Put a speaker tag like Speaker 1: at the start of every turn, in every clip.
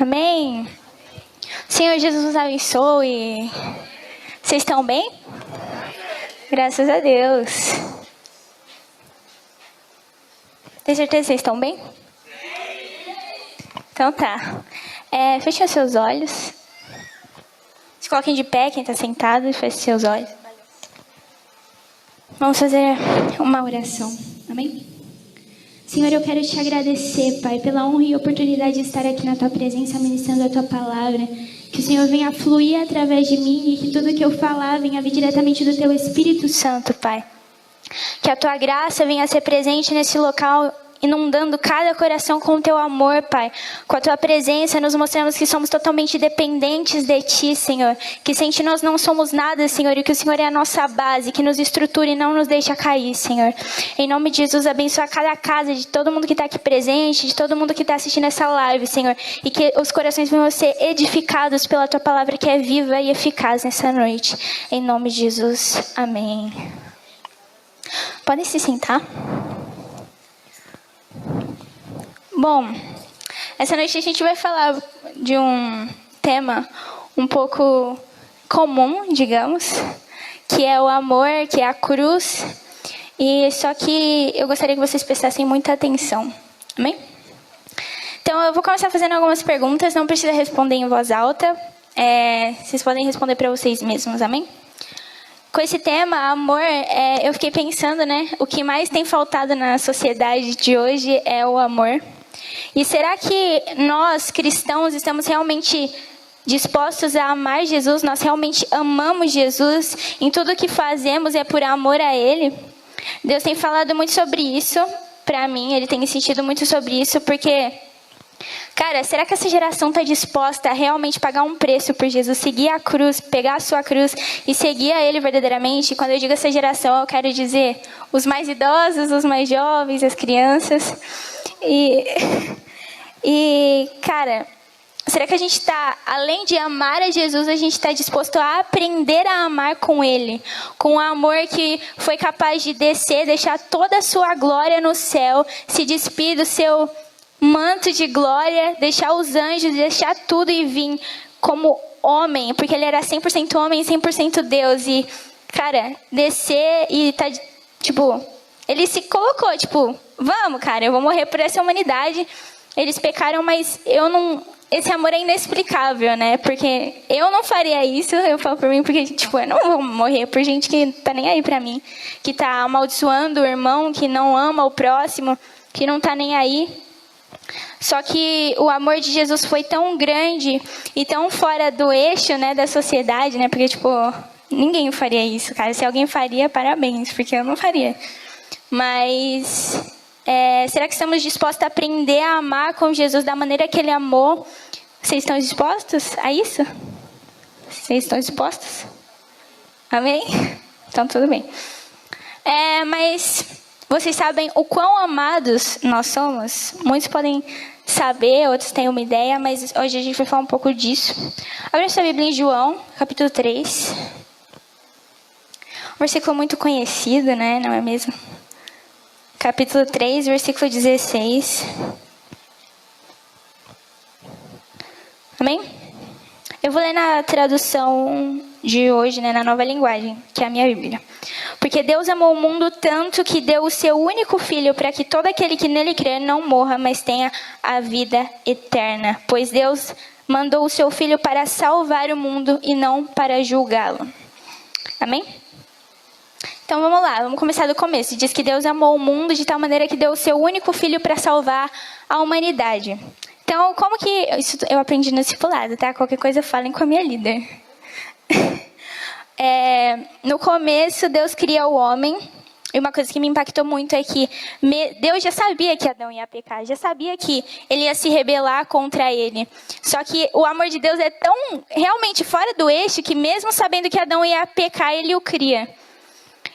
Speaker 1: Amém? Senhor Jesus nos abençoe. Vocês estão bem? Graças a Deus. Tem certeza que vocês estão bem? Então tá. Fechem os seus olhos. Se coloquem de pé, quem está sentado, e feche seus olhos. Vamos fazer uma oração. Amém? Senhor, eu quero te agradecer, Pai, pela honra e oportunidade de estar aqui na Tua presença, ministrando a Tua palavra. Que o Senhor venha fluir através de mim e que tudo que eu falar venha vir diretamente do Teu Espírito Santo, Pai. Que a Tua graça venha ser presente nesse local, inundando cada coração com o Teu amor, Pai. Com a Tua presença, nos mostramos que somos totalmente dependentes de Ti, Senhor. Que sem Ti nós não somos nada, Senhor, e que o Senhor é a nossa base, que nos estrutura e não nos deixa cair, Senhor. Em nome de Jesus, abençoa cada casa de todo mundo que está aqui presente, de todo mundo que está assistindo essa live, Senhor. E que os corações venham ser edificados pela Tua palavra, que é viva e eficaz nessa noite. Em nome de Jesus, amém. Podem se sentar. Bom, essa noite a gente vai falar de um tema um pouco comum, digamos, que é o amor, que é a cruz, e só que eu gostaria que vocês prestassem muita atenção, amém? Então eu vou começar fazendo algumas perguntas, não precisa responder em voz alta, vocês podem responder para vocês mesmos, amém? Com esse tema, amor, eu fiquei pensando, né, o que mais tem faltado na sociedade de hoje é o amor. E será que nós, cristãos, estamos realmente dispostos a amar Jesus? Nós realmente amamos Jesus? Em tudo que fazemos é por amor a Ele? Deus tem falado muito sobre isso para mim, Ele tem insistido muito sobre isso, porque, cara, será que essa geração está disposta a realmente pagar um preço por Jesus, seguir a cruz, pegar a sua cruz e seguir a Ele verdadeiramente? Quando eu digo essa geração, eu quero dizer os mais idosos, os mais jovens, as crianças. E cara, será que a gente está, além de amar a Jesus, a gente está disposto a aprender a amar com Ele? Com o amor que foi capaz de descer, deixar toda a sua glória no céu, se despir do seu manto de glória, deixar os anjos, deixar tudo e vir como homem, porque Ele era 100% homem e 100% Deus. E, cara, descer e tá, tipo, Ele se colocou, tipo, vamos, cara, eu vou morrer por essa humanidade. Eles pecaram, mas eu não... Esse amor é inexplicável, né? Porque eu não faria isso, eu falo por mim, porque, tipo, eu não vou morrer por gente que tá nem aí pra mim, que tá amaldiçoando o irmão, que não ama o próximo, que não tá nem aí. Só que o amor de Jesus foi tão grande e tão fora do eixo, né, da sociedade, né? Porque, tipo, ninguém faria isso, cara. Se alguém faria, parabéns, porque eu não faria. Mas... será que estamos dispostos a aprender a amar com Jesus da maneira que Ele amou? Vocês estão dispostos a isso? Vocês estão dispostos? Amém? Então tudo bem. Mas vocês sabem o quão amados nós somos? Muitos podem saber, outros têm uma ideia, mas hoje a gente vai falar um pouco disso. Abra sua Bíblia em João, capítulo 3. Um versículo muito conhecido, né? Não é mesmo? Capítulo 3, versículo 16. Amém? Eu vou ler na tradução de hoje, né, na Nova Linguagem, que é a minha Bíblia. Porque Deus amou o mundo tanto que deu o seu único Filho para que todo aquele que nele crer não morra, mas tenha a vida eterna. Pois Deus mandou o seu Filho para salvar o mundo e não para julgá-lo. Amém? Então vamos lá, vamos começar do começo. Diz que Deus amou o mundo de tal maneira que deu o seu único Filho para salvar a humanidade. Então, como que... Isso eu aprendi no discipulado, tá? Qualquer coisa falem com a minha líder. No começo, Deus cria o homem. E uma coisa que me impactou muito é que Deus já sabia que Adão ia pecar. Já sabia que ele ia se rebelar contra ele. Só que o amor de Deus é tão realmente fora do eixo que mesmo sabendo que Adão ia pecar, ele o cria.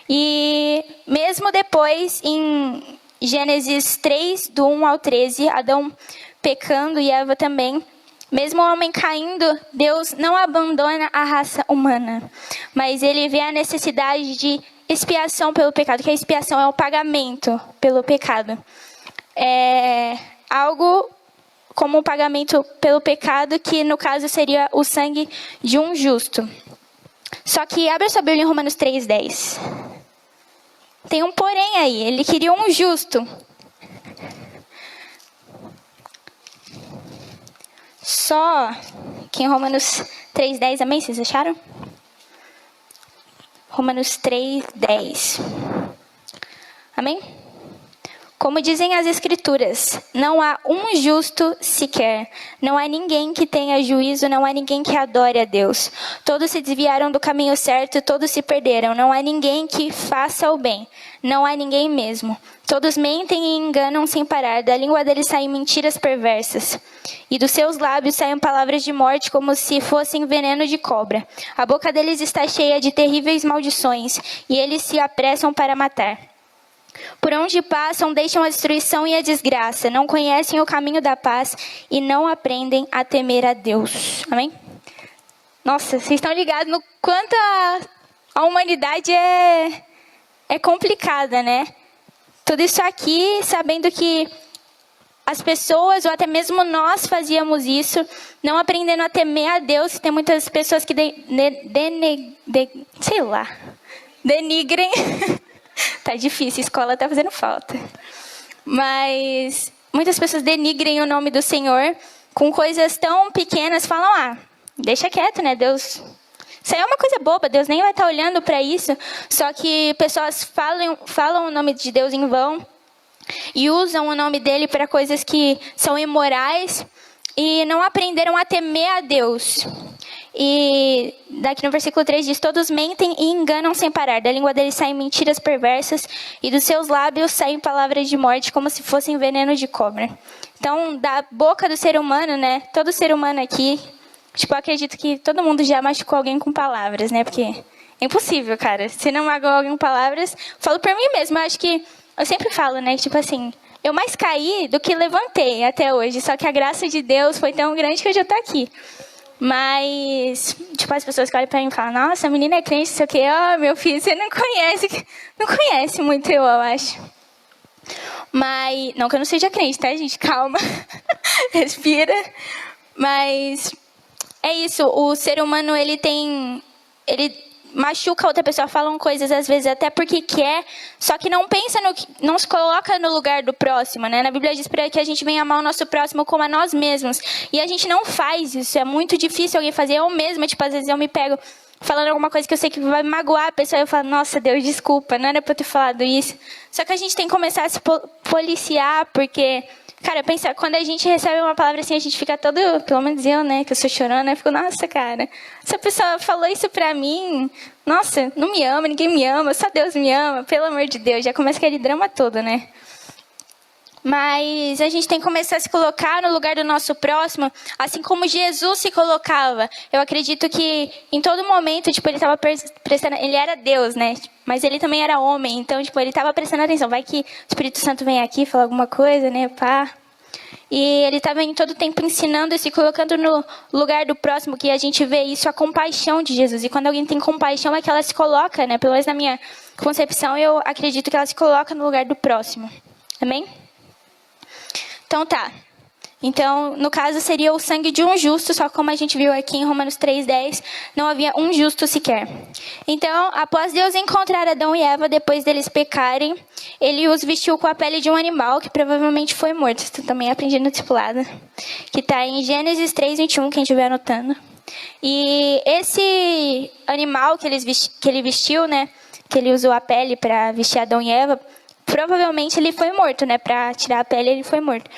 Speaker 1: E mesmo depois, em Gênesis 3, do 1 ao 13, Adão pecando e Eva também, mesmo o homem caindo, Deus não abandona a raça humana, mas Ele vê a necessidade de expiação pelo pecado, que a expiação é o pagamento pelo pecado. É algo como um pagamento pelo pecado, que no caso seria o sangue de um justo. Só que abre sua Bíblia em Romanos 3:10. Tem um porém aí, ele queria um justo. Só que em Romanos 3:10, amém? Vocês acharam? Romanos 3:10. Amém? Como dizem as Escrituras, não há um justo sequer. Não há ninguém que tenha juízo, não há ninguém que adore a Deus. Todos se desviaram do caminho certo, todos se perderam. Não há ninguém que faça o bem. Não há ninguém mesmo. Todos mentem e enganam sem parar. Da língua deles saem mentiras perversas. E dos seus lábios saem palavras de morte como se fossem veneno de cobra. A boca deles está cheia de terríveis maldições, e eles se apressam para matar. Por onde passam, deixam a destruição e a desgraça. Não conhecem o caminho da paz e não aprendem a temer a Deus. Amém? Nossa, vocês estão ligados no quanto a humanidade é complicada, né? Tudo isso aqui, sabendo que as pessoas, ou até mesmo nós, fazíamos isso, não aprendendo a temer a Deus. Tem muitas pessoas que denigrem. Tá difícil, a escola tá fazendo falta. Mas muitas pessoas denigrem o nome do Senhor com coisas tão pequenas. Falam, deixa quieto, né, Deus. Isso aí é uma coisa boba, Deus nem vai estar olhando para isso. Só que pessoas falam o nome de Deus em vão e usam o nome dele para coisas que são imorais e não aprenderam a temer a Deus. E daqui no versículo 3 diz, todos mentem e enganam sem parar. Da língua deles saem mentiras perversas e dos seus lábios saem palavras de morte como se fossem veneno de cobra. Então, da boca do ser humano, né? Todo ser humano aqui, eu acredito que todo mundo já machucou alguém com palavras, né? Porque é impossível, cara. Se não magoou alguém com palavras, falo por mim mesma. Eu sempre falo, né? Eu mais caí do que levantei até hoje. Só que a graça de Deus foi tão grande que eu já tô aqui. Mas, as pessoas que olham pra mim e falam, nossa, a menina é crente, sei o quê. Meu filho, você não conhece muito eu acho. Mas, não que eu não seja crente, tá, gente? Calma. Respira. Mas, é isso. O ser humano, ele machuca outra pessoa, falam coisas às vezes até porque quer, só que não pensa não se coloca no lugar do próximo, né? Na Bíblia diz para que a gente venha amar o nosso próximo como a nós mesmos. E a gente não faz isso, é muito difícil alguém fazer. Eu mesma, às vezes eu me pego falando alguma coisa que eu sei que vai magoar a pessoa, eu falo, nossa, Deus, desculpa, não era para eu ter falado isso. Só que a gente tem que começar a se policiar, porque, cara, pensa, quando a gente recebe uma palavra assim, a gente fica todo, pelo menos eu, né, que eu sou chorando, eu fico, nossa, cara, essa pessoa falou isso pra mim, nossa, não me ama, ninguém me ama, só Deus me ama, pelo amor de Deus, já começa aquele drama todo, né? Mas a gente tem que começar a se colocar no lugar do nosso próximo, assim como Jesus se colocava. Eu acredito que em todo momento, ele estava prestando, ele era Deus, né? Mas ele também era homem, então, ele estava prestando atenção. Vai que o Espírito Santo vem aqui falar alguma coisa, né, pá. E ele estava em todo tempo ensinando e se colocando no lugar do próximo, que a gente vê isso, a compaixão de Jesus. E quando alguém tem compaixão, é que ela se coloca, né? Pelo menos na minha concepção, eu acredito que ela se coloca no lugar do próximo. Amém? Então tá. Então, no caso, seria o sangue de um justo, só como a gente viu aqui em Romanos 3:10, não havia um justo sequer. Então, após Deus encontrar Adão e Eva, depois deles pecarem, ele os vestiu com a pele de um animal, que provavelmente foi morto. Isso também aprendi no discipulado. Que está em Gênesis 3:21, quem estiver anotando. E esse animal que ele vestiu, né, que ele usou a pele para vestir Adão e Eva, provavelmente ele foi morto, né? Para tirar a pele, ele foi morto.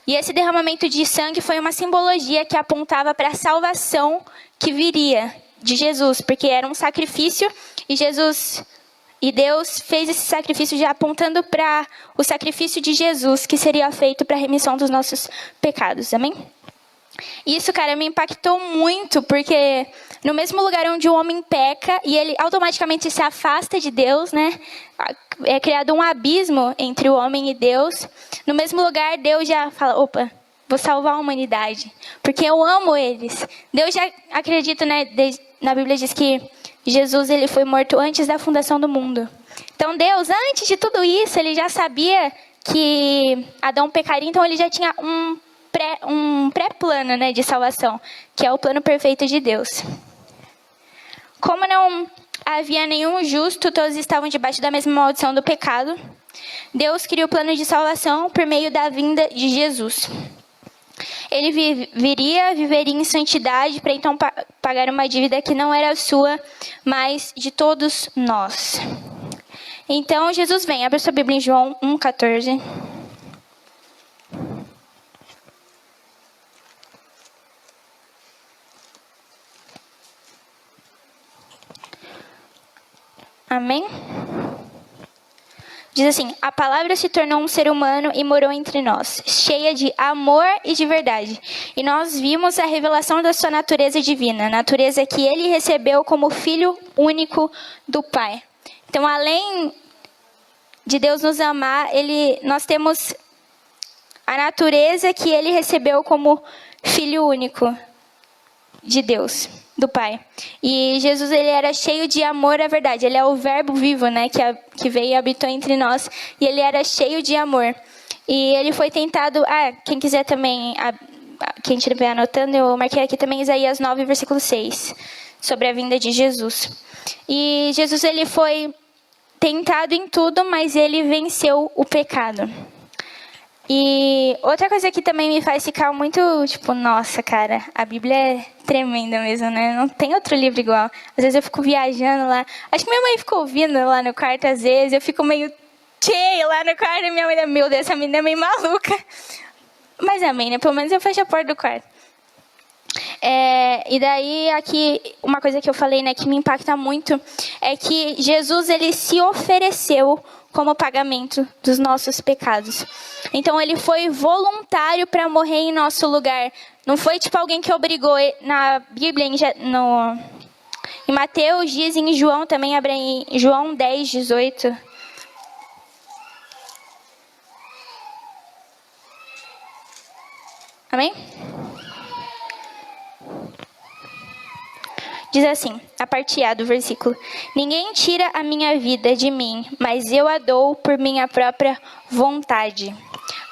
Speaker 1: E esse derramamento de sangue foi uma simbologia que apontava para a salvação que viria de Jesus, porque era um sacrifício e Deus fez esse sacrifício já apontando para o sacrifício de Jesus, que seria feito para a remissão dos nossos pecados. Amém? E isso, cara, me impactou muito, porque no mesmo lugar onde o homem peca e ele automaticamente se afasta de Deus, né? É criado um abismo entre o homem e Deus. No mesmo lugar, Deus já fala, opa, vou salvar a humanidade, porque eu amo eles. Deus já acredita, né? Na Bíblia diz que Jesus ele foi morto antes da fundação do mundo. Então Deus, antes de tudo isso, ele já sabia que Adão pecaria, então ele já tinha um pré-plano, né, de salvação, que é o plano perfeito de Deus. Como não havia nenhum justo, todos estavam debaixo da mesma maldição do pecado, Deus criou o plano de salvação por meio da vinda de Jesus. Ele viveria em santidade para então pagar uma dívida que não era sua, mas de todos nós. Então Jesus vem, abre sua Bíblia em João 1,14. Amém? Diz assim: a palavra se tornou um ser humano e morou entre nós, cheia de amor e de verdade. E nós vimos a revelação da sua natureza divina, natureza que ele recebeu como filho único do Pai. Então, além de Deus nos amar, nós temos a natureza que ele recebeu como filho único de Deus, do Pai. E Jesus, ele era cheio de amor à verdade. Ele é o verbo vivo, né, que veio e habitou entre nós. E ele era cheio de amor. E ele foi tentado... quem quiser também... Quem estiver anotando, eu marquei aqui também Isaías 9, versículo 6. Sobre a vinda de Jesus. E Jesus, ele foi tentado em tudo, mas ele venceu o pecado. E outra coisa que também me faz ficar muito, nossa, cara, a Bíblia é tremenda mesmo, né? Não tem outro livro igual. Às vezes eu fico viajando lá. Acho que minha mãe ficou ouvindo lá no quarto, às vezes. Eu fico meio cheia lá no quarto e minha mãe, meu Deus, essa menina é meio maluca. Mas amém, né? Pelo menos eu fecho a porta do quarto. E daí, aqui, uma coisa que eu falei, né, que me impacta muito, é que Jesus, ele se ofereceu como pagamento dos nossos pecados. Então, ele foi voluntário para morrer em nosso lugar. Não foi alguém que obrigou. Na Bíblia, em Mateus, diz, em João também, abre em João 10, 18. Amém? Diz assim, a parte A do versículo: ninguém tira a minha vida de mim, mas eu a dou por minha própria vontade.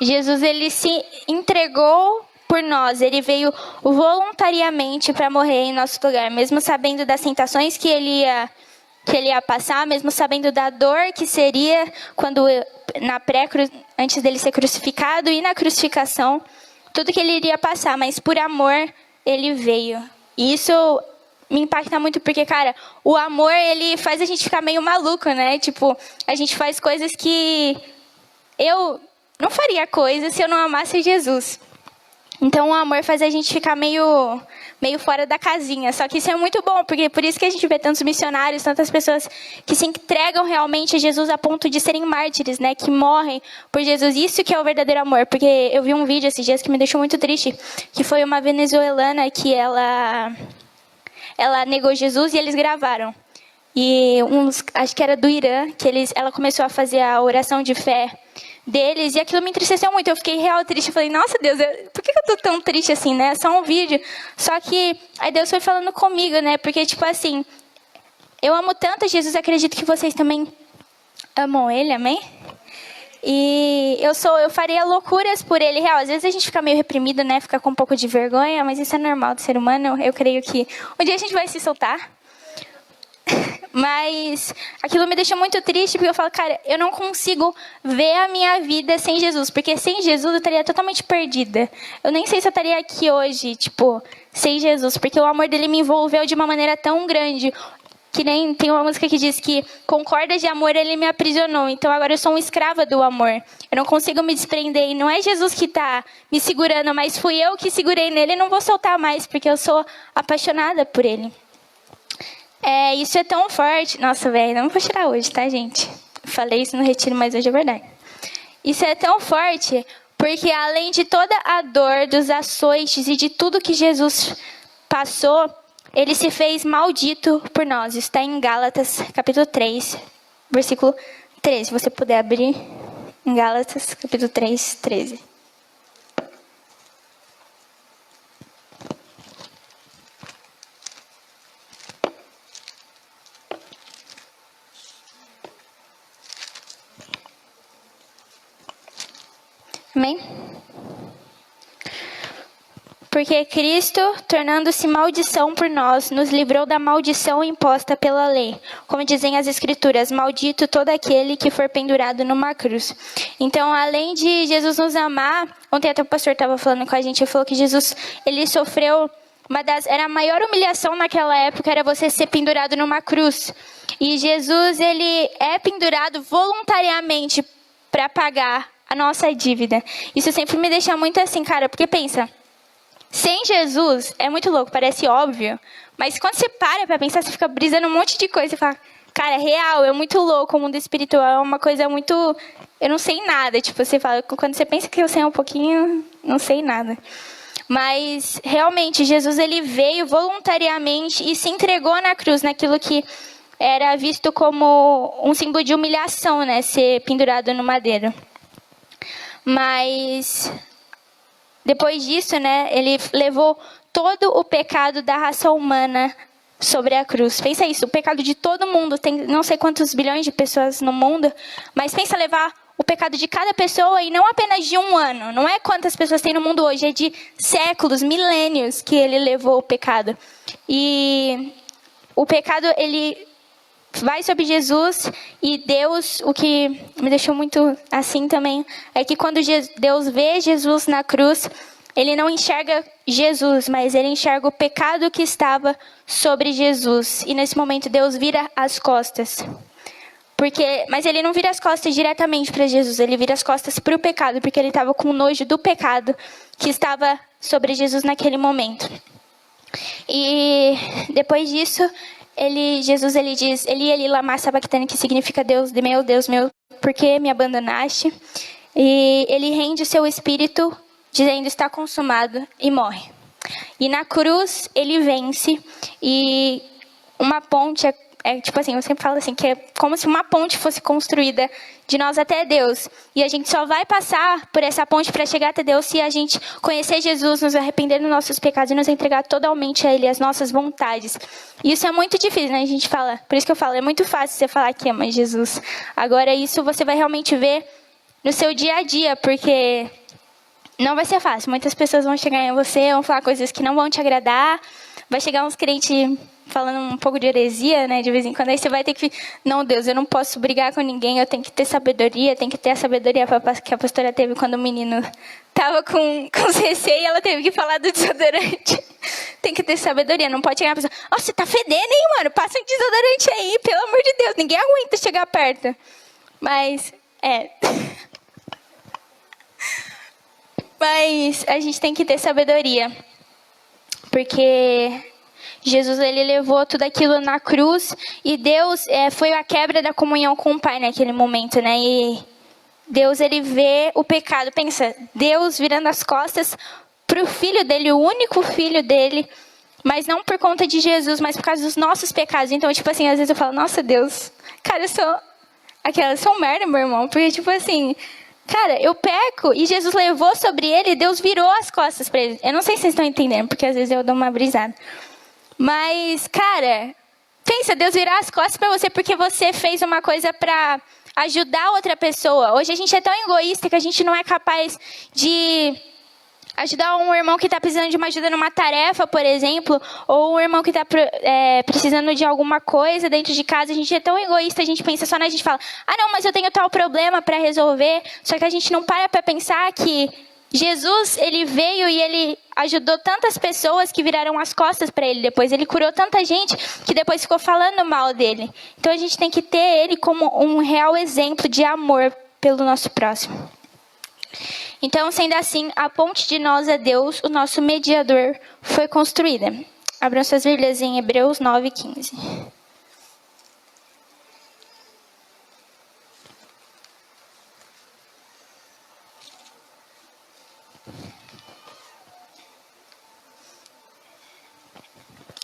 Speaker 1: Jesus, ele se entregou por nós, ele veio voluntariamente para morrer em nosso lugar, mesmo sabendo das tentações que ele ia passar, mesmo sabendo da dor que seria quando antes dele ser crucificado e na crucificação, tudo que ele iria passar, mas por amor ele veio. E isso me impacta muito porque, cara, o amor, ele faz a gente ficar meio maluco, né? A gente faz coisas que eu não faria coisas se eu não amasse Jesus. Então, o amor faz a gente ficar meio fora da casinha. Só que isso é muito bom, porque por isso que a gente vê tantos missionários, tantas pessoas que se entregam realmente a Jesus a ponto de serem mártires, né? Que morrem por Jesus. Isso que é o verdadeiro amor. Porque eu vi um vídeo esses dias que me deixou muito triste, que foi uma venezuelana que ela negou Jesus e eles gravaram. E acho que era do Irã, que ela começou a fazer a oração de fé deles, e aquilo me entristeceu muito. Eu fiquei real triste. Eu falei, nossa Deus, por que eu tô tão triste assim, né? É só um vídeo. Só que aí Deus foi falando comigo, né? Porque, eu amo tanto Jesus, acredito que vocês também amam Ele, amém? E eu faria loucuras por Ele, real. Às vezes a gente fica meio reprimido, né? Fica com um pouco de vergonha, mas isso é normal do ser humano. Eu creio que um dia a gente vai se soltar. Mas aquilo me deixa muito triste, porque eu falo, cara, eu não consigo ver a minha vida sem Jesus. Porque sem Jesus eu estaria totalmente perdida. Eu nem sei se eu estaria aqui hoje, sem Jesus. Porque o amor dele me envolveu de uma maneira tão grande. Que nem tem uma música que diz que com cordas de amor ele me aprisionou. Então agora eu sou uma escrava do amor. Eu não consigo me desprender. E não é Jesus que está me segurando, mas fui eu que segurei nele e não vou soltar mais, porque eu sou apaixonada por ele. Isso é tão forte. Nossa, velho, não vou tirar hoje, tá, gente? Falei isso no retiro, mas hoje é verdade. Isso é tão forte porque além de toda a dor, dos açoites e de tudo que Jesus passou, ele se fez maldito por nós. Está em Gálatas, capítulo 3, versículo 13. Se você puder abrir em Gálatas, capítulo 3, 13. Amém? Porque Cristo, tornando-se maldição por nós, nos livrou da maldição imposta pela lei. Como dizem as Escrituras, maldito todo aquele que for pendurado numa cruz. Então, além de Jesus nos amar, ontem até o pastor estava falando com a gente, ele falou que Jesus, ele sofreu, era a maior humilhação naquela época, era você ser pendurado numa cruz. E Jesus, ele é pendurado voluntariamente para pagar a nossa dívida. Isso sempre me deixa muito assim, cara, porque pensa... Sem Jesus, é muito louco, parece óbvio, mas quando você para pensar, você fica brisando um monte de coisa e fala, cara, é real, é muito louco, o mundo espiritual é uma coisa muito, eu não sei nada, tipo, você fala, quando você pensa que eu sei um pouquinho, não sei nada. Mas, realmente, Jesus, ele veio voluntariamente e se entregou na cruz, naquilo que era visto como um símbolo de humilhação, né, ser pendurado no madeiro. Mas... depois disso, né, ele levou todo o pecado da raça humana sobre a cruz. Pensa isso, o pecado de todo mundo, tem não sei quantos bilhões de pessoas no mundo, mas pensa levar o pecado de cada pessoa e não apenas de um ano. Não é quantas pessoas tem no mundo hoje, é de séculos, milênios que ele levou o pecado. E o pecado, ele vai sobre Jesus e Deus, o que me deixou muito assim também, é que quando Deus vê Jesus na cruz, ele não enxerga Jesus, mas ele enxerga o pecado que estava sobre Jesus. E nesse momento Deus vira as costas. Mas ele não vira as costas diretamente para Jesus, ele vira as costas para o pecado, porque ele estava com nojo do pecado que estava sobre Jesus naquele momento. E depois disso... Jesus diz, Eli lama sabachthani, que significa Deus meu, por que me abandonaste? E ele rende o seu espírito, dizendo, está consumado, e morre. E na cruz, ele vence, e uma ponte, tipo assim, eu sempre falo assim, que é como se uma ponte fosse construída de nós até Deus. E a gente só vai passar por essa ponte para chegar até Deus se a gente conhecer Jesus, nos arrepender dos nossos pecados e nos entregar totalmente a Ele, as nossas vontades. E isso é muito difícil, né? A gente fala, por isso que eu falo, é muito fácil você falar que ama Jesus. Agora, isso você vai realmente ver no seu dia a dia, porque não vai ser fácil. Muitas pessoas vão chegar em você, vão falar coisas que não vão te agradar. Vai chegar uns crentes falando um pouco de heresia, né, de vez em quando, aí você vai ter que, não, Deus, eu não posso brigar com ninguém, eu tenho que ter sabedoria, tenho que ter a sabedoria que a pastora teve quando o menino estava com CC e ela teve que falar do desodorante. Tem que ter sabedoria, não pode chegar a pessoa, ó, você tá fedendo, hein, mano, passa um desodorante aí, pelo amor de Deus, ninguém aguenta chegar perto. Mas a gente tem que ter sabedoria, porque Jesus, ele levou tudo aquilo na cruz e Deus foi a quebra da comunhão com o Pai naquele momento, né? E Deus, ele vê o pecado. Pensa, Deus virando as costas para o filho dele, o único filho dele, mas não por conta de Jesus, mas por causa dos nossos pecados. Então, tipo assim, às vezes eu falo, nossa, Deus, cara, eu sou um merda, meu irmão. Porque, tipo assim, cara, eu peco e Jesus levou sobre ele e Deus virou as costas para ele. Eu não sei se vocês estão entendendo, porque às vezes eu dou uma brisada. Mas, cara, pensa, Deus virar as costas para você porque você fez uma coisa para ajudar outra pessoa. Hoje a gente é tão egoísta que a gente não é capaz de ajudar um irmão que está precisando de uma ajuda numa tarefa, por exemplo, ou um irmão que está precisando de alguma coisa dentro de casa. A gente é tão egoísta, a gente pensa só a gente fala, ah, não, mas eu tenho tal problema para resolver. Só que a gente não para pensar que Jesus, ele veio e ele ajudou tantas pessoas que viraram as costas para ele depois. Ele curou tanta gente que depois ficou falando mal dele. Então a gente tem que ter ele como um real exemplo de amor pelo nosso próximo. Então, sendo assim, a ponte de nós a Deus, o nosso mediador, foi construída. Abram suas Bíblias em Hebreus 9:15.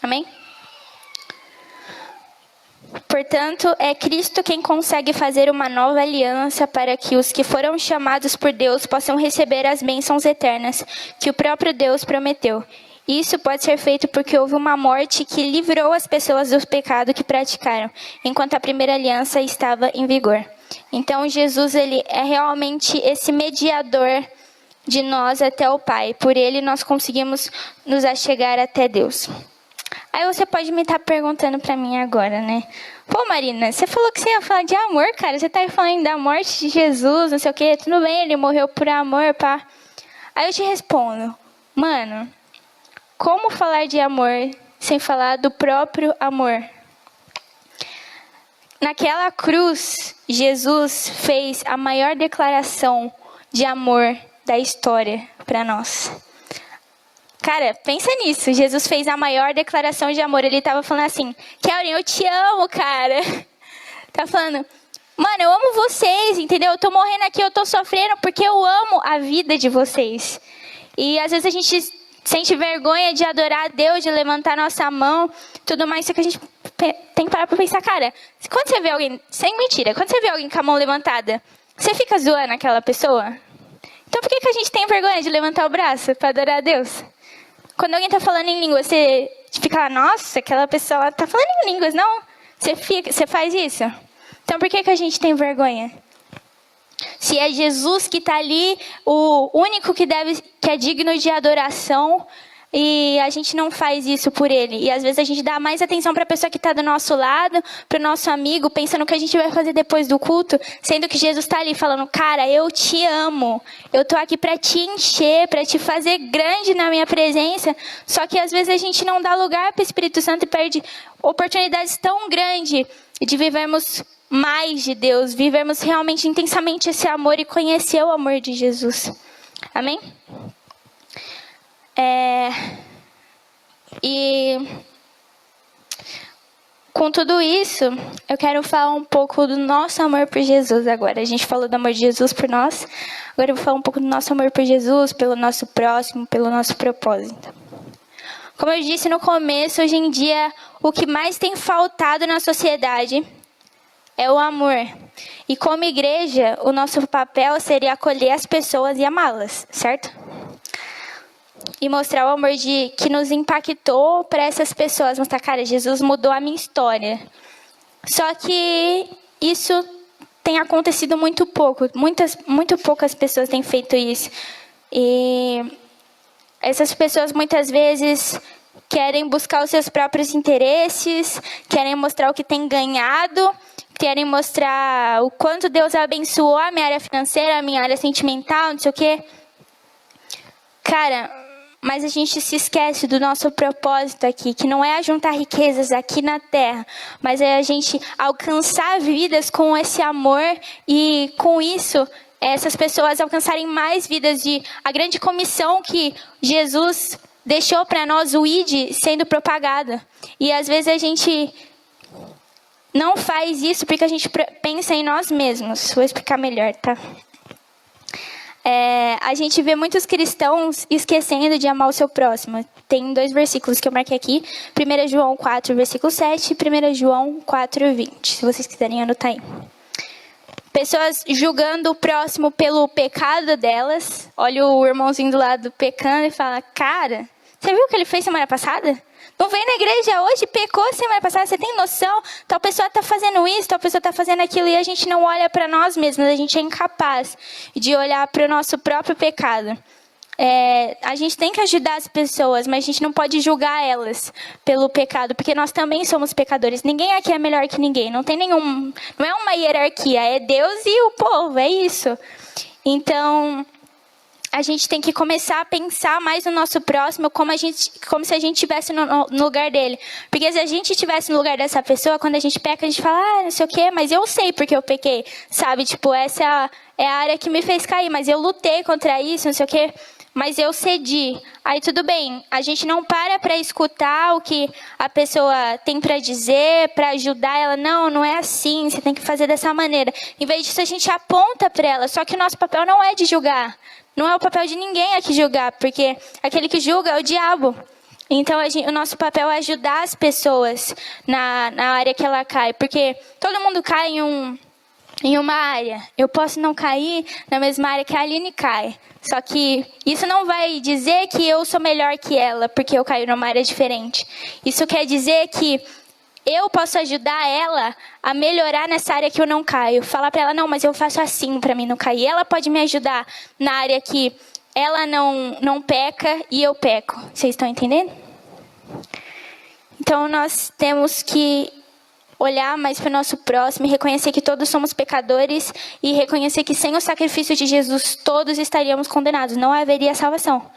Speaker 1: Amém? Portanto, é Cristo quem consegue fazer uma nova aliança para que os que foram chamados por Deus possam receber as bênçãos eternas que o próprio Deus prometeu. Isso pode ser feito porque houve uma morte que livrou as pessoas do pecado que praticaram, enquanto a primeira aliança estava em vigor. Então, Jesus, ele é realmente esse mediador de nós até o Pai. Por ele nós conseguimos nos achegar até Deus. Aí você pode me estar perguntando para mim agora, né? Pô, Marina, você falou que você ia falar de amor, cara. Você tá falando da morte de Jesus, não sei o quê. Tudo bem, ele morreu por amor, pá. Aí eu te respondo, mano, como falar de amor sem falar do próprio amor? Naquela cruz, Jesus fez a maior declaração de amor da história para nós. Cara, pensa nisso. Jesus fez a maior declaração de amor. Ele estava falando assim, Kelly, eu te amo, cara. Tá falando, mano, eu amo vocês, entendeu? Eu tô morrendo aqui, eu tô sofrendo porque eu amo a vida de vocês. E às vezes a gente sente vergonha de adorar a Deus, de levantar nossa mão, tudo mais. Só que a gente tem que parar pra pensar, cara, quando você vê alguém, sem mentira, quando você vê alguém com a mão levantada, você fica zoando aquela pessoa? Então por que a gente tem vergonha de levantar o braço para adorar a Deus? Quando alguém está falando em língua, você fica lá, nossa, aquela pessoa está falando em línguas, não? Você faz isso? Então por que a gente tem vergonha? Se é Jesus que está ali, o único que é digno de adoração, e a gente não faz isso por ele. E às vezes a gente dá mais atenção para a pessoa que está do nosso lado, para o nosso amigo, pensando no que a gente vai fazer depois do culto, sendo que Jesus está ali falando, cara, eu te amo, eu estou aqui para te encher, para te fazer grande na minha presença. Só que às vezes a gente não dá lugar para o Espírito Santo e perde oportunidades tão grandes de vivermos mais de Deus, vivermos realmente intensamente esse amor e conhecer o amor de Jesus. Amém? E com tudo isso, eu quero falar um pouco do nosso amor por Jesus agora. A gente falou do amor de Jesus por nós. Agora eu vou falar um pouco do nosso amor por Jesus, pelo nosso próximo, pelo nosso propósito. Como eu disse no começo, hoje em dia, o que mais tem faltado na sociedade é o amor. E como igreja, o nosso papel seria acolher as pessoas e amá-las, certo? E mostrar o amor que nos impactou para essas pessoas. Mostrar, cara, Jesus mudou a minha história. Só que isso tem acontecido muito pouco. Muito poucas pessoas têm feito isso. E essas pessoas muitas vezes querem buscar os seus próprios interesses, querem mostrar o que tem ganhado, querem mostrar o quanto Deus abençoou a minha área financeira, a minha área sentimental, não sei o quê. Cara, mas a gente se esquece do nosso propósito aqui, que não é ajuntar riquezas aqui na terra, mas é a gente alcançar vidas com esse amor e com isso essas pessoas alcançarem mais vidas a grande comissão que Jesus deixou para nós, o ID, sendo propagada. E às vezes a gente não faz isso porque a gente pensa em nós mesmos. Vou explicar melhor, tá? A gente vê muitos cristãos esquecendo de amar o seu próximo. Tem 2 versículos que eu marquei aqui. 1 João 4, versículo 7 e 1 João 4, 20. Se vocês quiserem anotar aí. Pessoas julgando o próximo pelo pecado delas. Olha o irmãozinho do lado pecando e fala, cara, você viu o que ele fez semana passada? Não veio na igreja hoje, pecou semana passada, você tem noção? Tal pessoa está fazendo isso, tal pessoa está fazendo aquilo, e a gente não olha para nós mesmos, a gente é incapaz de olhar para o nosso próprio pecado. A gente tem que ajudar as pessoas, mas a gente não pode julgar elas pelo pecado, porque nós também somos pecadores. Ninguém aqui é melhor que ninguém, não é uma hierarquia, é Deus e o povo, é isso. Então, a gente tem que começar a pensar mais no nosso próximo, como se a gente estivesse no lugar dele. Porque se a gente estivesse no lugar dessa pessoa, quando a gente peca, a gente fala, não sei o quê, mas eu sei porque eu pequei, sabe? Tipo, essa é a área que me fez cair, mas eu lutei contra isso, não sei o quê, mas eu cedi. Aí tudo bem, a gente não para escutar o que a pessoa tem para dizer, para ajudar ela. Não é assim, você tem que fazer dessa maneira. Em vez disso, a gente aponta para ela, só que o nosso papel não é de julgar. Não é o papel de ninguém aqui julgar, porque aquele que julga é o diabo. Então, o nosso papel é ajudar as pessoas na área que ela cai. Porque todo mundo cai em uma área. Eu posso não cair na mesma área que a Aline cai. Só que isso não vai dizer que eu sou melhor que ela, porque eu caio numa área diferente. Isso quer dizer que eu posso ajudar ela a melhorar nessa área que eu não caio. Falar para ela, não, mas eu faço assim para mim não cair. Ela pode me ajudar na área que ela não peca e eu peco. Vocês estão entendendo? Então, nós temos que olhar mais para o nosso próximo e reconhecer que todos somos pecadores e reconhecer que sem o sacrifício de Jesus todos estaríamos condenados, não haveria salvação.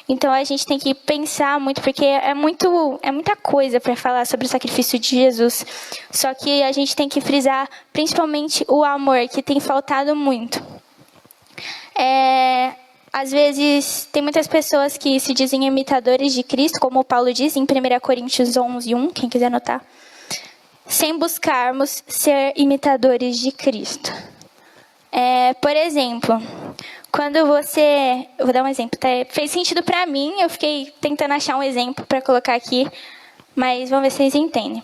Speaker 1: Então a gente tem que pensar muito, porque é muita coisa para falar sobre o sacrifício de Jesus. Só que a gente tem que frisar principalmente o amor, que tem faltado muito. Às vezes, tem muitas pessoas que se dizem imitadores de Cristo, como o Paulo diz em 1 Coríntios 11:1, quem quiser anotar. Sem buscarmos ser imitadores de Cristo. Por exemplo, quando você... Eu vou dar um exemplo, tá? Fez sentido para mim, eu fiquei tentando achar um exemplo para colocar aqui, mas vamos ver se vocês entendem.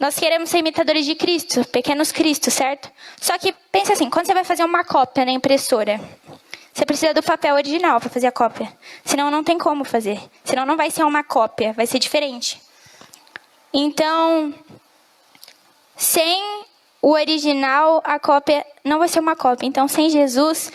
Speaker 1: Nós queremos ser imitadores de Cristo, pequenos Cristos, certo? Só que pensa assim, quando você vai fazer uma cópia na impressora, você precisa do papel original para fazer a cópia. Senão não tem como fazer. Senão não vai ser uma cópia, vai ser diferente. Então, sem o original, a cópia não vai ser uma cópia. Então, sem Jesus,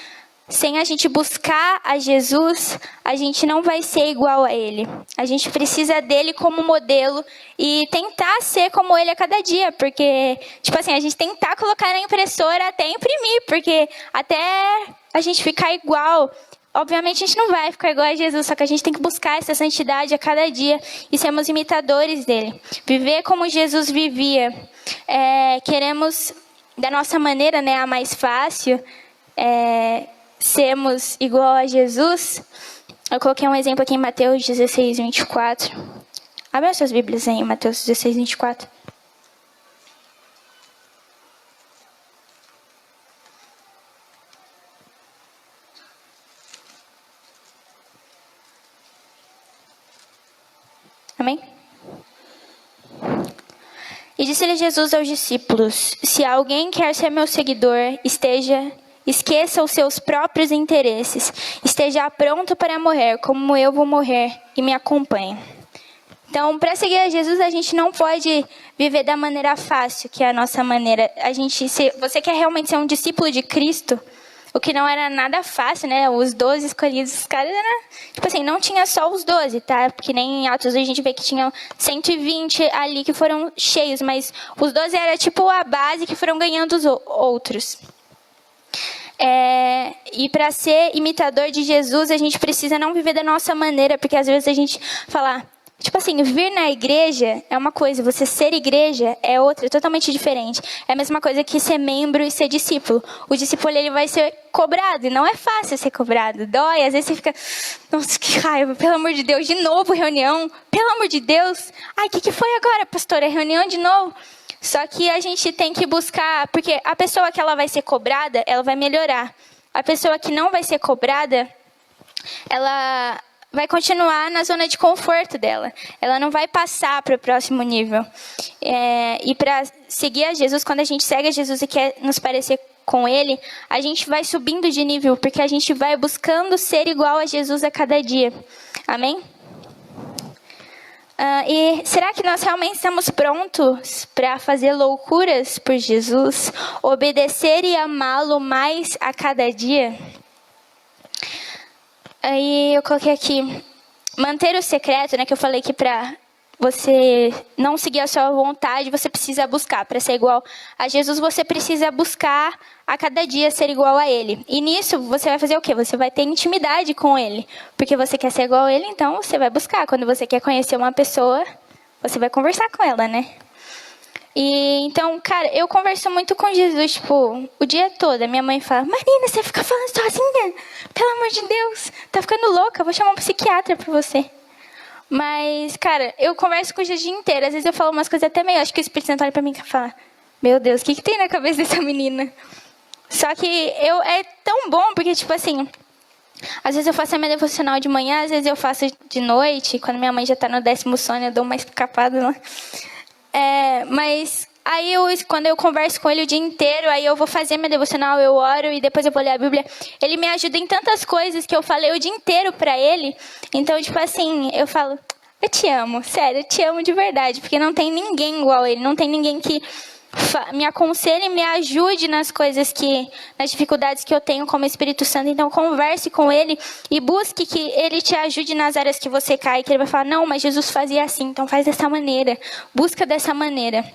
Speaker 1: sem a gente buscar a Jesus, a gente não vai ser igual a Ele. A gente precisa dele como modelo e tentar ser como Ele a cada dia. Porque, tipo assim, a gente tentar colocar na impressora até imprimir. Porque até a gente ficar igual... Obviamente a gente não vai ficar igual a Jesus, só que a gente tem que buscar essa santidade a cada dia e sermos imitadores dele. Viver como Jesus vivia. Queremos, da nossa maneira, né, a mais fácil, sermos igual a Jesus. Eu coloquei um exemplo aqui em Mateus 16:24. Abra suas Bíblias aí em Mateus 16:24. Amém? E disse-lhe Jesus aos discípulos: se alguém quer ser meu seguidor, esqueça os seus próprios interesses, esteja pronto para morrer, como eu vou morrer, e me acompanhe. Então, para seguir a Jesus, a gente não pode viver da maneira fácil, que é a nossa maneira. Se você quer realmente ser um discípulo de Cristo, o que não era nada fácil, né? Os 12 escolhidos, os caras tipo assim, não tinha só os 12, tá? Porque nem em Atos a gente vê que tinham 120 ali que foram cheios, mas os 12 era tipo a base que foram ganhando os outros. E para ser imitador de Jesus, a gente precisa não viver da nossa maneira, porque às vezes a gente fala... Tipo assim, vir na igreja é uma coisa, você ser igreja é outra, totalmente diferente. É a mesma coisa que ser membro e ser discípulo. O discípulo, ele vai ser cobrado, e não é fácil ser cobrado. Dói, às vezes você fica, nossa, que raiva, pelo amor de Deus, de novo reunião, pelo amor de Deus. Ai, o que foi agora, pastora? É reunião de novo? Só que a gente tem que buscar, porque a pessoa que ela vai ser cobrada, ela vai melhorar. A pessoa que não vai ser cobrada, ela... vai continuar na zona de conforto dela. Ela não vai passar para o próximo nível. E para seguir a Jesus, quando a gente segue a Jesus e quer nos parecer com Ele, a gente vai subindo de nível, porque a gente vai buscando ser igual a Jesus a cada dia. Amém? E será que nós realmente estamos prontos para fazer loucuras por Jesus? Obedecer e amá-lo mais a cada dia? Aí eu coloquei aqui, manter o secreto, né, que eu falei que para você não seguir a sua vontade, você precisa buscar. Para ser igual a Jesus, você precisa buscar a cada dia ser igual a Ele. E nisso, você vai fazer o quê? Você vai ter intimidade com Ele. Porque você quer ser igual a Ele, então você vai buscar. Quando você quer conhecer uma pessoa, você vai conversar com ela, né? E então, cara, eu converso muito com Jesus, tipo, o dia todo. A minha mãe fala, Marina, você fica falando sozinha? Pelo amor de Deus, tá ficando louca, vou chamar um psiquiatra pra você. Mas, cara, eu converso com Jesus o dia inteiro. Às vezes eu falo umas coisas até meio, acho que o Espírito Santo olha pra mim e fala, meu Deus, o que tem na cabeça dessa menina? Só que é tão bom, porque, tipo assim, às vezes eu faço a minha devocional de manhã, às vezes eu faço de noite, quando minha mãe já tá no 10º sono, eu dou uma escapada lá. Mas aí quando eu converso com ele o dia inteiro, aí eu vou fazer minha devocional, eu oro e depois eu vou ler a Bíblia. Ele me ajuda em tantas coisas que eu falei o dia inteiro pra ele. Então, tipo assim, eu falo, eu te amo, sério, eu te amo de verdade. Porque não tem ninguém igual a ele, não tem ninguém que me aconselhe e me ajude nas nas dificuldades que eu tenho como Espírito Santo. Então, converse com Ele e busque que Ele te ajude nas áreas que você cai. Que Ele vai falar, não, mas Jesus fazia assim, então faz dessa maneira. Busca dessa maneira.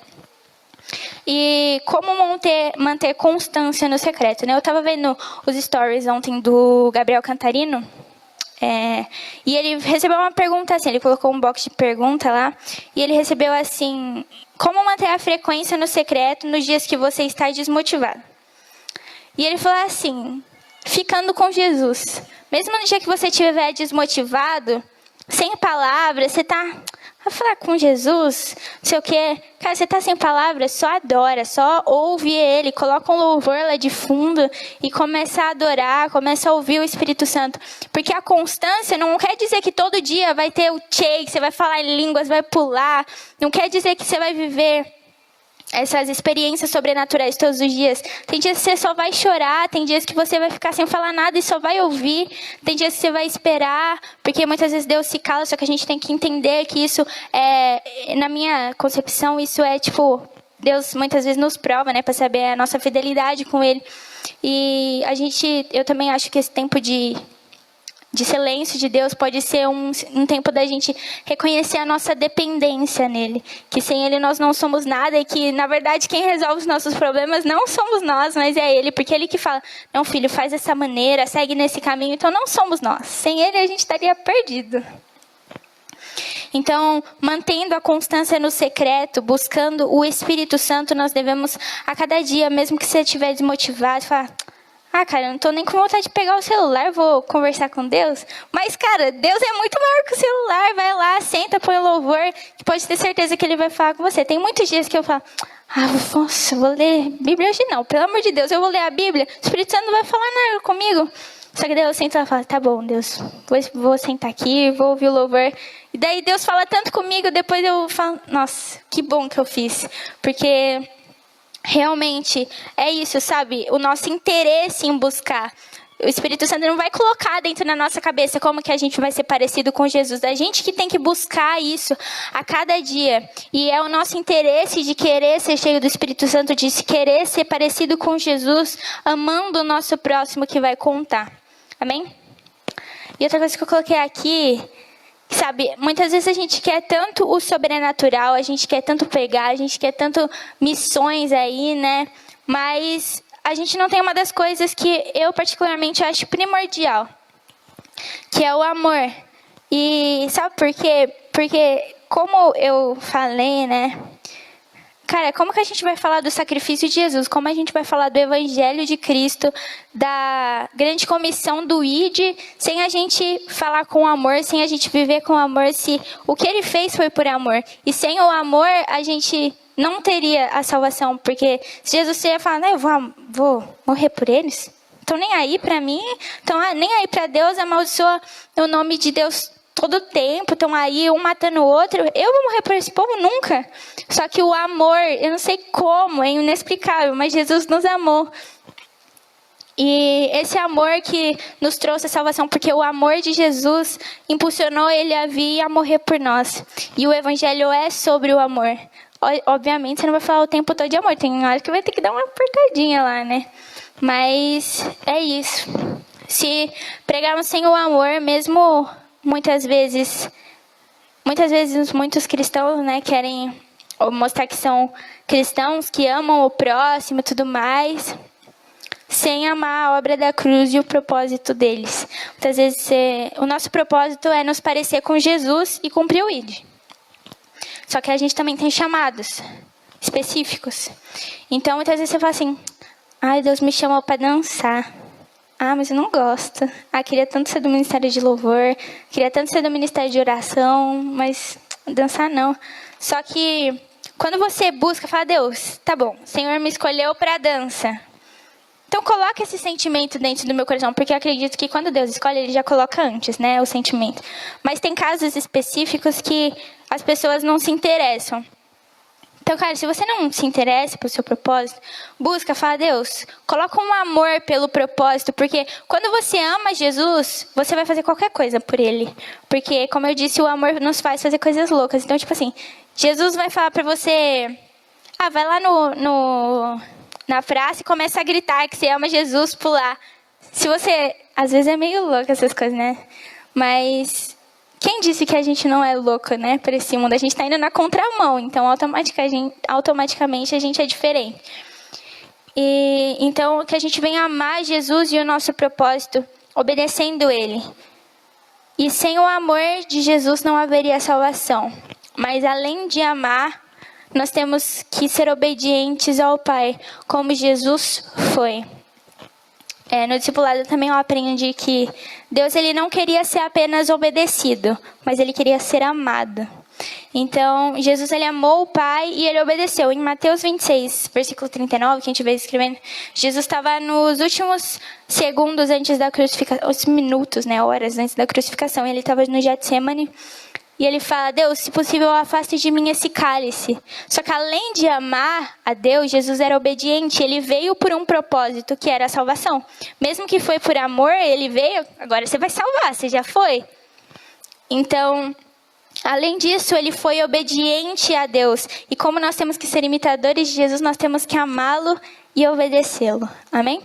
Speaker 1: E como manter constância no secreto, né? Eu estava vendo os stories ontem do Gabriel Cantarino. E ele recebeu uma pergunta assim, ele colocou um box de pergunta lá, e ele recebeu assim, como manter a frequência no secreto nos dias que você está desmotivado? E ele falou assim, ficando com Jesus. Mesmo no dia que você estiver desmotivado, sem palavras, você está a falar com Jesus, não sei o quê. Cara, você está sem palavras, só adora, só ouve Ele, coloca um louvor lá de fundo e começa a adorar, começa a ouvir o Espírito Santo. Porque a constância não quer dizer que todo dia vai ter o que você vai falar em línguas, vai pular. Não quer dizer que você vai viver essas experiências sobrenaturais todos os dias. Tem dias que você só vai chorar, tem dias que você vai ficar sem falar nada e só vai ouvir, tem dias que você vai esperar, porque muitas vezes Deus se cala, só que a gente tem que entender que isso na minha concepção, isso tipo, Deus muitas vezes nos prova, né, para saber a nossa fidelidade com Ele. E eu também acho que esse tempo de silêncio de Deus pode ser um tempo da gente reconhecer a nossa dependência nele. Que sem ele nós não somos nada e que, na verdade, quem resolve os nossos problemas não somos nós, mas é ele. Porque ele que fala, não, filho, faz dessa maneira, segue nesse caminho. Então, não somos nós. Sem ele, a gente estaria perdido. Então, mantendo a constância no secreto, buscando o Espírito Santo, nós devemos, a cada dia, mesmo que você estiver desmotivado, falar... cara, eu não tô nem com vontade de pegar o celular, vou conversar com Deus. Mas, cara, Deus é muito maior que o celular. Vai lá, senta, põe o louvor, que pode ter certeza que Ele vai falar com você. Tem muitos dias que eu falo, nossa, vou ler Bíblia hoje não. Pelo amor de Deus, eu vou ler a Bíblia. O Espírito Santo não vai falar nada comigo. Só que daí eu sento lá e falo, tá bom, Deus, vou sentar aqui, vou ouvir o louvor. E daí Deus fala tanto comigo, depois eu falo, nossa, que bom que eu fiz. Porque... realmente, é isso, sabe? O nosso interesse em buscar. O Espírito Santo não vai colocar dentro da nossa cabeça como que a gente vai ser parecido com Jesus. A gente que tem que buscar isso a cada dia. E é o nosso interesse de querer ser cheio do Espírito Santo, de querer ser parecido com Jesus, amando o nosso próximo que vai contar. Amém? E outra coisa que eu coloquei aqui... sabe, muitas vezes a gente quer tanto o sobrenatural, a gente quer tanto pegar, a gente quer tanto missões aí, né? Mas a gente não tem uma das coisas que eu particularmente acho primordial, que é o amor. E sabe por quê? Porque, como eu falei, né? Cara, como que a gente vai falar do sacrifício de Jesus? Como a gente vai falar do Evangelho de Cristo, da grande comissão do ID, sem a gente falar com amor, sem a gente viver com amor, se o que Ele fez foi por amor. E sem o amor, a gente não teria a salvação, porque se Jesus ia falar, não, eu vou morrer por eles, então nem aí para mim, então nem aí para Deus, amaldiçoa o nome de Deus todo tempo, estão aí um matando o outro, eu vou morrer por esse povo? Nunca. Só que o amor, eu não sei como, é inexplicável, mas Jesus nos amou. E esse amor que nos trouxe a salvação, porque o amor de Jesus impulsionou Ele a vir e a morrer por nós. E o Evangelho é sobre o amor. Obviamente, você não vai falar o tempo todo de amor, tem hora que vai ter que dar uma apertadinha lá, né? Mas é isso. Se pregarmos sem o amor, mesmo... Muitas vezes muitos cristãos, né, querem mostrar que são cristãos, que amam o próximo e tudo mais, sem amar a obra da cruz e o propósito deles. Muitas vezes o nosso propósito é nos parecer com Jesus e cumprir o ID. Só que a gente também tem chamados específicos. Então, muitas vezes você fala assim, Deus me chamou para dançar. Mas eu não gosto. Queria tanto ser do ministério de louvor, queria tanto ser do ministério de oração, mas dançar não. Só que quando você busca, fala, Deus, tá bom, o Senhor me escolheu para dança. Então coloca esse sentimento dentro do meu coração, porque eu acredito que quando Deus escolhe, Ele já coloca antes, né, o sentimento. Mas tem casos específicos que as pessoas não se interessam. Então, cara, se você não se interessa pelo seu propósito, busca, fala, Deus, coloca um amor pelo propósito, porque quando você ama Jesus, você vai fazer qualquer coisa por Ele. Porque, como eu disse, o amor nos faz fazer coisas loucas. Então, tipo assim, Jesus vai falar pra você, vai lá na praça e começa a gritar que você ama Jesus, pular. Se você... Às vezes é meio louco essas coisas, né? Mas quem disse que a gente não é louco, né? Para esse mundo. A gente está indo na contramão, então automaticamente a gente é diferente. E então que a gente venha amar Jesus e o nosso propósito, obedecendo Ele. E sem o amor de Jesus não haveria salvação. Mas além de amar, nós temos que ser obedientes ao Pai, como Jesus foi. No discipulado também eu aprendi que Deus ele não queria ser apenas obedecido, mas Ele queria ser amado. Então, Jesus ele amou o Pai e Ele obedeceu. Em Mateus 26, versículo 39, que a gente vê escrevendo, Jesus estava nos últimos segundos antes da crucificação, os minutos, né, horas antes da crucificação. Ele estava no Getsemane e Ele fala, Deus, se possível, afaste de mim esse cálice. Só que além de amar a Deus, Jesus era obediente. Ele veio por um propósito, que era a salvação. Mesmo que foi por amor, Ele veio, agora você vai salvar, você já foi. Então... além disso, Ele foi obediente a Deus. E como nós temos que ser imitadores de Jesus, nós temos que amá-lo e obedecê-lo. Amém?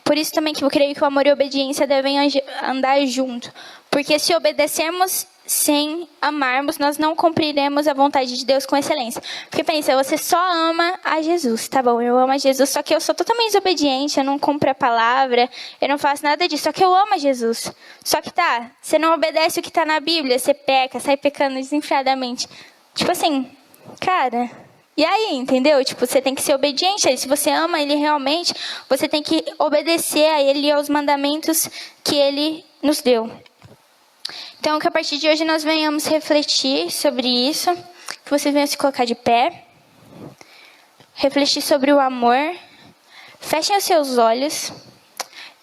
Speaker 1: Por isso também que eu creio que o amor e a obediência devem andar junto. Porque se obedecermos sem amarmos, nós não cumpriremos a vontade de Deus com excelência. Porque pensa, você só ama a Jesus, tá bom? Eu amo a Jesus, só que eu sou totalmente desobediente, eu não cumpro a palavra, eu não faço nada disso, só que eu amo a Jesus. Só que você não obedece o que está na Bíblia, você peca, sai pecando desenfreadamente. Tipo assim, cara, e aí, entendeu? Tipo, você tem que ser obediente a Ele. Se você ama Ele realmente, você tem que obedecer a Ele e aos mandamentos que Ele nos deu. Então, que a partir de hoje nós venhamos refletir sobre isso, que você venha se colocar de pé, refletir sobre o amor, fechem os seus olhos.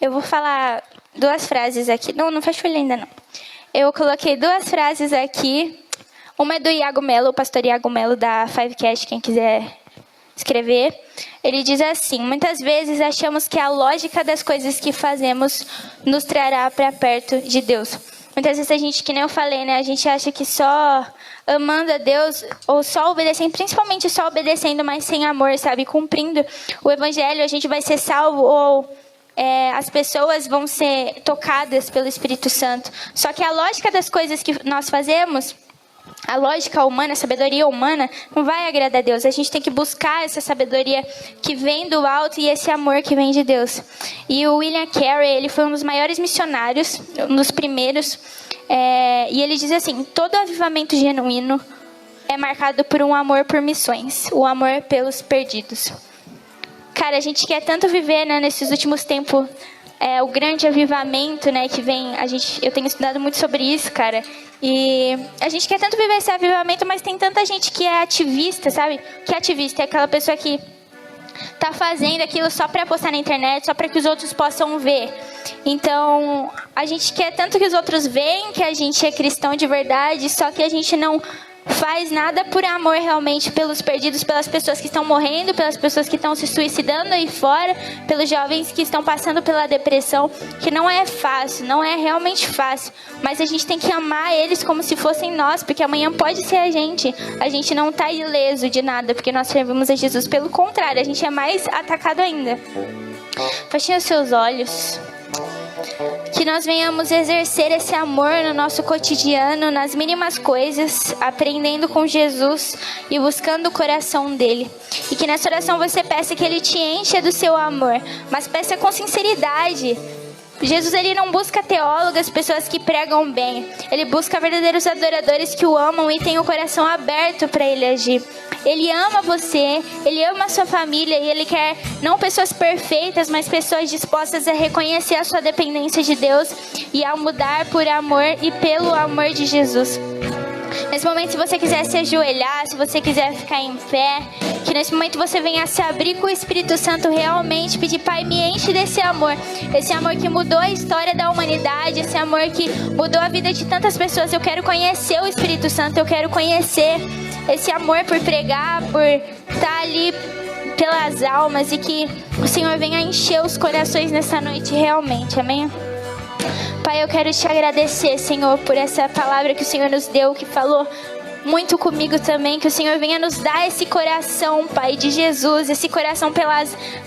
Speaker 1: Eu vou falar 2 frases aqui, não fecha o olho ainda não. Eu coloquei 2 frases aqui, uma é do Iago Mello, o pastor Iago Mello da Fivecast, quem quiser escrever. Ele diz assim, muitas vezes achamos que a lógica das coisas que fazemos nos trará para perto de Deus. Muitas vezes a gente, que nem eu falei, né? A gente acha que só amando a Deus, ou só obedecendo, principalmente só obedecendo, mas sem amor, sabe? Cumprindo o Evangelho, a gente vai ser salvo, ou as pessoas vão ser tocadas pelo Espírito Santo. Só que a lógica das coisas que nós fazemos, a lógica humana, a sabedoria humana, não vai agradar a Deus. A gente tem que buscar essa sabedoria que vem do alto e esse amor que vem de Deus. E o William Carey, ele foi um dos maiores missionários, um dos primeiros. E ele diz assim, todo avivamento genuíno é marcado por um amor por missões, o amor pelos perdidos. Cara, a gente quer tanto viver, né, nesses últimos tempos, o grande avivamento, né, que vem, eu tenho estudado muito sobre isso, cara, e a gente quer tanto viver esse avivamento, mas tem tanta gente que é ativista, sabe? Que é ativista, é aquela pessoa que tá fazendo aquilo só para postar na internet, só para que os outros possam ver. Então, a gente quer tanto que os outros vejam que a gente é cristão de verdade, só que a gente não faz nada por amor realmente pelos perdidos, pelas pessoas que estão morrendo, pelas pessoas que estão se suicidando aí fora, pelos jovens que estão passando pela depressão, que não é fácil, não é realmente fácil, mas a gente tem que amar eles como se fossem nós, porque amanhã pode ser a gente não está ileso de nada, porque nós servimos a Jesus, pelo contrário, a gente é mais atacado ainda. Fechem os seus olhos. Que nós venhamos exercer esse amor no nosso cotidiano, nas mínimas coisas, aprendendo com Jesus e buscando o coração dele. E que nessa oração você peça que ele te encha do seu amor, mas peça com sinceridade. Jesus, ele não busca teólogas, pessoas que pregam bem. Ele busca verdadeiros adoradores que o amam e têm o coração aberto para ele agir. Ele ama você, ele ama a sua família e ele quer não pessoas perfeitas, mas pessoas dispostas a reconhecer a sua dependência de Deus e a mudar por amor e pelo amor de Jesus. Nesse momento, se você quiser se ajoelhar, se você quiser ficar em pé, que nesse momento você venha se abrir com o Espírito Santo realmente, pedir, Pai, me enche desse amor. Esse amor que mudou a história da humanidade, esse amor que mudou a vida de tantas pessoas. Eu quero conhecer o Espírito Santo, eu quero conhecer esse amor por pregar, por estar ali pelas almas e que o Senhor venha encher os corações nessa noite realmente, amém? Pai, eu quero te agradecer, Senhor, por essa palavra que o Senhor nos deu, que falou muito comigo também, que o Senhor venha nos dar esse coração, Pai, de Jesus, esse coração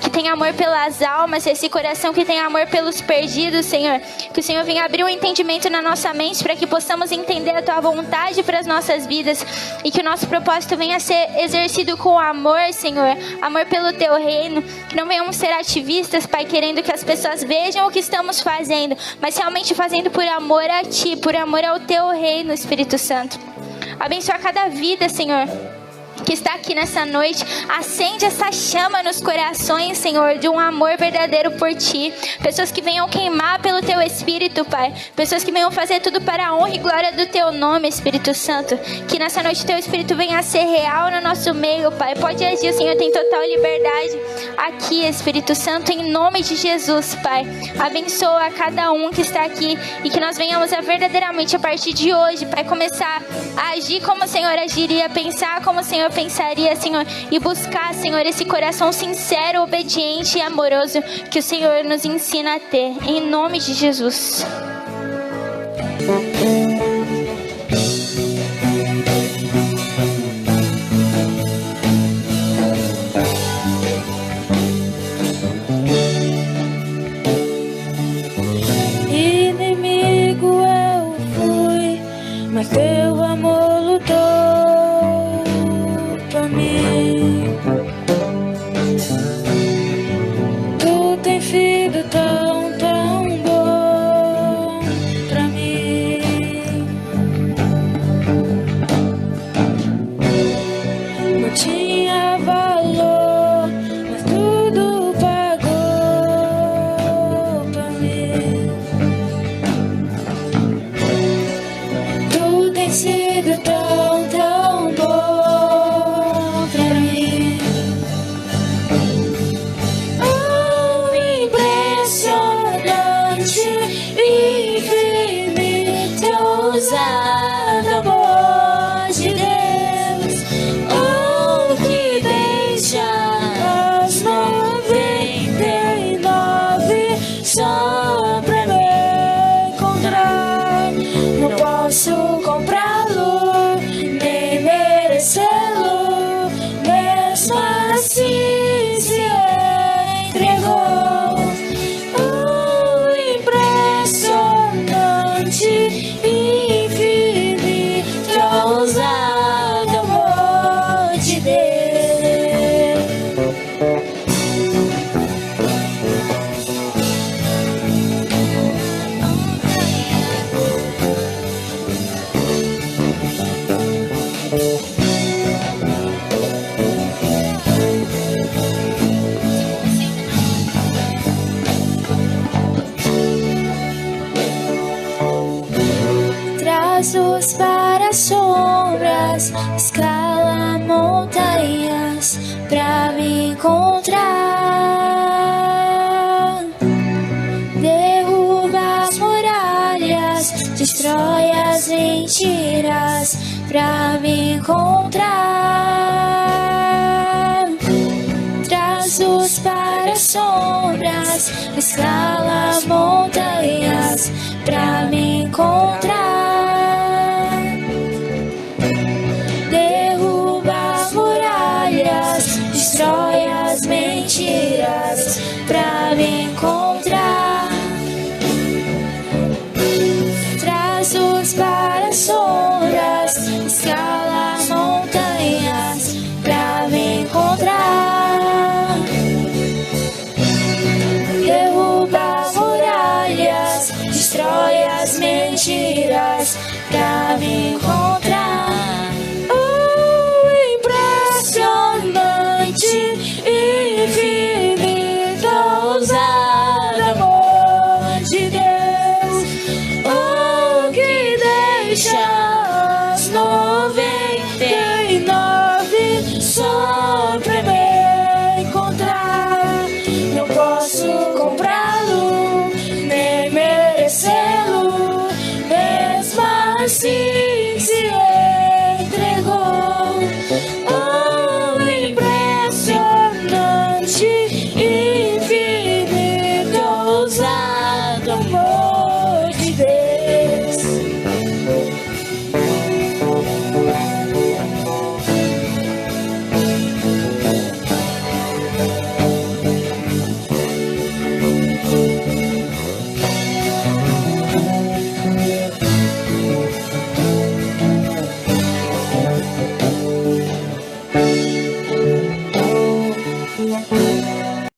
Speaker 1: que tem amor pelas almas, esse coração que tem amor pelos perdidos, Senhor. Que o Senhor venha abrir um entendimento na nossa mente para que possamos entender a Tua vontade para as nossas vidas e que o nosso propósito venha a ser exercido com amor, Senhor, amor pelo Teu reino, que não venhamos ser ativistas, Pai, querendo que as pessoas vejam o que estamos fazendo, mas realmente fazendo por amor a Ti, por amor ao Teu reino, Espírito Santo. Abençoa cada vida, Senhor, que está aqui nessa noite. Acende essa chama nos corações, Senhor, de um amor verdadeiro por Ti. Pessoas que venham queimar pelo Teu Espírito, Pai. Pessoas que venham fazer tudo para a honra e glória do Teu nome, Espírito Santo. Que nessa noite Teu Espírito venha a ser real no nosso meio, Pai. Pode agir, o Senhor tem total liberdade aqui, Espírito Santo, em nome de Jesus, Pai. Abençoa cada um que está aqui e que nós venhamos a verdadeiramente, a partir de hoje, Pai, começar a agir como o Senhor agiria, pensar como o Senhor pensaria, Senhor, e buscar, Senhor, esse coração sincero, obediente e amoroso que o Senhor nos ensina a ter, em nome de Jesus.
Speaker 2: Inimigo eu fui, mas Teu amor lutou pra mim. Tu tem sido tão, tão bom pra mim. Não tinha valor, mas tudo pagou pra mim. Tu tem sido tão, tão bom pra mim. Oh, impressionante, infinito, ousado amor de Deus. Oh, que deixa as 99 só pra me encontrar. Não posso comprá-lo, nem merecê-lo, mesmo assim se entregou. Oh, impressionante, infinito, ousado amor de Deus. Traços para sombras, escala montanhas pra me encontrar. Derruba as muralhas, destrói as mentiras pra me encontrar. Traços para sombras, escala montanhas pra me encontrar. Derruba muralhas, destrói as mentiras pra me encontrar. Traços para sombras, escala montanhas pra me encontrar. Derruba muralhas, destrói as mentiras pra me encontrar. Oh, impressionante, infinito, ousado amor de Deus. Oh, que deixa as 99